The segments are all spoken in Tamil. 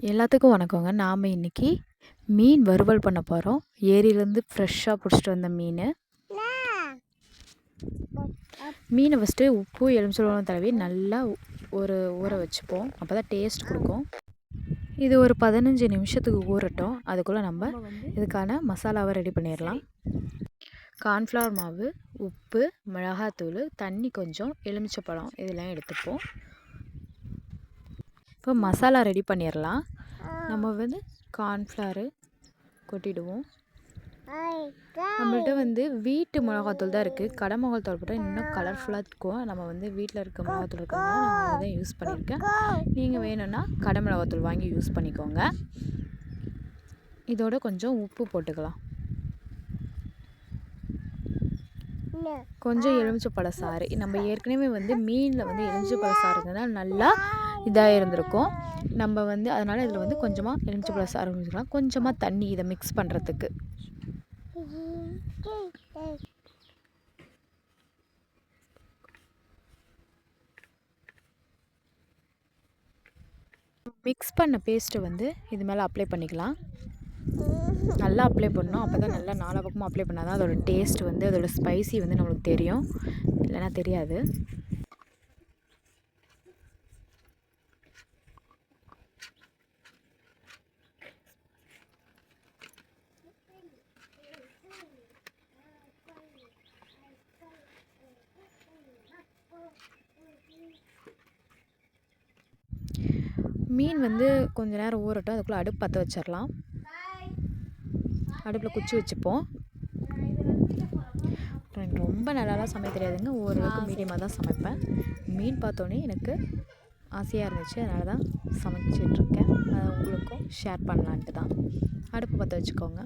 எல்லாத்துக்கும் வணக்கங்க. நாம் இன்றைக்கி மீன் வறுவல் பண்ண போகிறோம். ஏரியிலேருந்து ஃப்ரெஷ்ஷாக பிடிச்சிட்டு வந்த மீனை ஃபஸ்ட்டு உப்பு எலுமிச்சம்பழம் தடவி நல்லா ஊற வச்சுப்போம். அப்போ தான் டேஸ்ட் கொடுக்கும். இது ஒரு 15 நிமிஷத்துக்கு ஊறட்டும். அதுக்குள்ளே நம்ம இதுக்கான மசாலாவை ரெடி பண்ணிடலாம். கார்ன்ஃப்ளவர் மாவு, உப்பு, மிளகாத்தூள், தண்ணி கொஞ்சம், எலுமிச்சப்பழம் இதெல்லாம் எடுத்துப்போம். இப்போ மசாலா ரெடி பண்ணிடலாம். நம்ம கார்ன்ஃப்ளவரு கொட்டிடுவோம். நம்மள்ட்ட வீட்டு மிளகாத்தூள் தான் இருக்குது. கடை மிளகாத்தூள் போட்டால் இன்னும் கலர்ஃபுல்லாக இருக்கும். நம்ம வீட்டில் இருக்க மிளகாத்தூள் இருக்கிறதுனால நான் அதை தான் யூஸ் பண்ணியிருக்கேன். நீங்கள் வேணும்னா கடை மிளகாத்தூள் வாங்கி யூஸ் பண்ணிக்கோங்க. இதோட கொஞ்சம் உப்பு போட்டுக்கலாம். கொஞ்சம் எலுமிச்சப்பழ சாறு. நம்ம ஏற்கனவே மீனில் எலுமிச்சப்பழ சாறு இருந்ததுனால நல்லா இதாக இருந்திருக்கும். நம்ம அதனால் இதில் கொஞ்சமாக எலுமிச்சப்பழ சாறு ஊற்றிக்கலாம். கொஞ்சமாக தண்ணி இதை மிக்ஸ் பண்ணுறதுக்கு. மிக்ஸ் பண்ண பேஸ்ட்டை இது மேலே அப்ளை பண்ணிக்கலாம். நல்லா அப்ளை பண்ணணும். அப்போ தான் நல்லா நாலா பக்கமும் அப்ளை பண்ணால் தான் அதோட டேஸ்ட் அதோட ஸ்பைசி நம்மளுக்கு தெரியும். இல்லைன்னா தெரியாது. மீன் கொஞ்ச நேரம் ஊறட்டும். அதுக்குள்ளே அடுப்பு பற்ற வச்சிடலாம். அடுப்பில் குச்சி வச்சுப்போம். எனக்கு ரொம்ப நல்லாலாம் சமைக்க தெரியாதுங்க. ஓரளவுக்கு மீடியமாக தான் சமைப்பேன். மீன் பார்த்தோன்னே எனக்கு ஆசையாக இருந்துச்சு. அதனால தான் சமைச்சிட்ருக்கேன். அதை உங்களுக்கும் ஷேர் பண்ணலான்ட்டு தான். அடுப்பு பற்ற வச்சுக்கோங்க.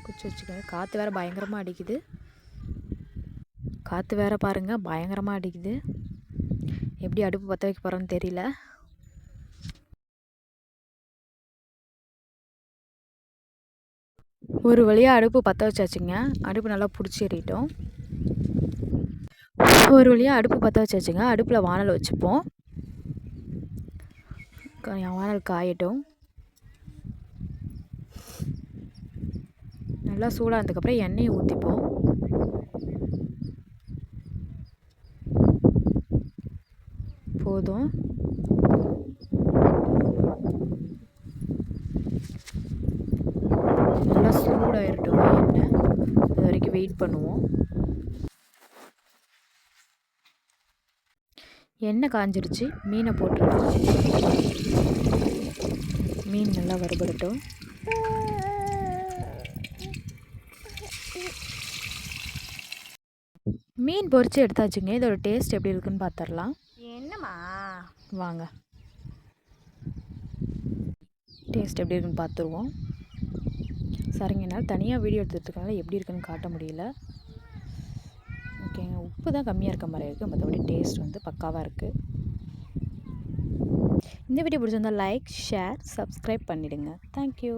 குச்சி வச்சுக்கோங்க. காற்று வேறு பயங்கரமாக அடிக்குது. காற்று வேறு பாருங்கள் பயங்கரமாக அடிக்குது. எப்படி அடுப்பு பற்ற வைக்க போகிறோன்னு தெரியல. ஒரு வழியாக அடுப்பு பற்ற வச்சாச்சுங்க. அடுப்பு நல்லா பிடிச்சிட்டோம். ஒரு வழியாக அடுப்பு பற்ற வச்சாச்சுங்க. அடுப்பில் வானல் வச்சுப்போம். வானல் காயட்டும். நல்லா சூடானதுக்கப்புறம் எண்ணெயை ஊற்றிப்போம். போதும். நல்லா சூடாகிடட்டும் எண்ணெய். அது வரைக்கும் வெயிட் பண்ணுவோம். எண்ணெய் காஞ்சிருச்சு. மீனை போட்டுருவோம். மீன் நல்லா வறுபடட்டும். மீன் பொரிச்சு எடுத்தாச்சுங்க. இதோட டேஸ்ட் எப்படி இருக்குன்னு பார்த்துடலாம். என்னம்மா வாங்க டேஸ்ட் எப்படி இருக்குன்னு பார்த்துருவோம். சரிங்க, என்னால் தனியாக வீடியோ எடுத்துக்கிறதுனால எப்படி இருக்குன்னு காட்ட முடியல. ஓகேங்க, உப்பு தான் கம்மியாக இருக்க மாதிரி இருக்குது. மற்றபடி டேஸ்ட் பக்காவாக இருக்குது. இந்த வீடியோ பிடிச்சிருந்தால் லைக், ஷேர், சப்ஸ்கிரைப் பண்ணிவிடுங்க. தேங்க்யூ.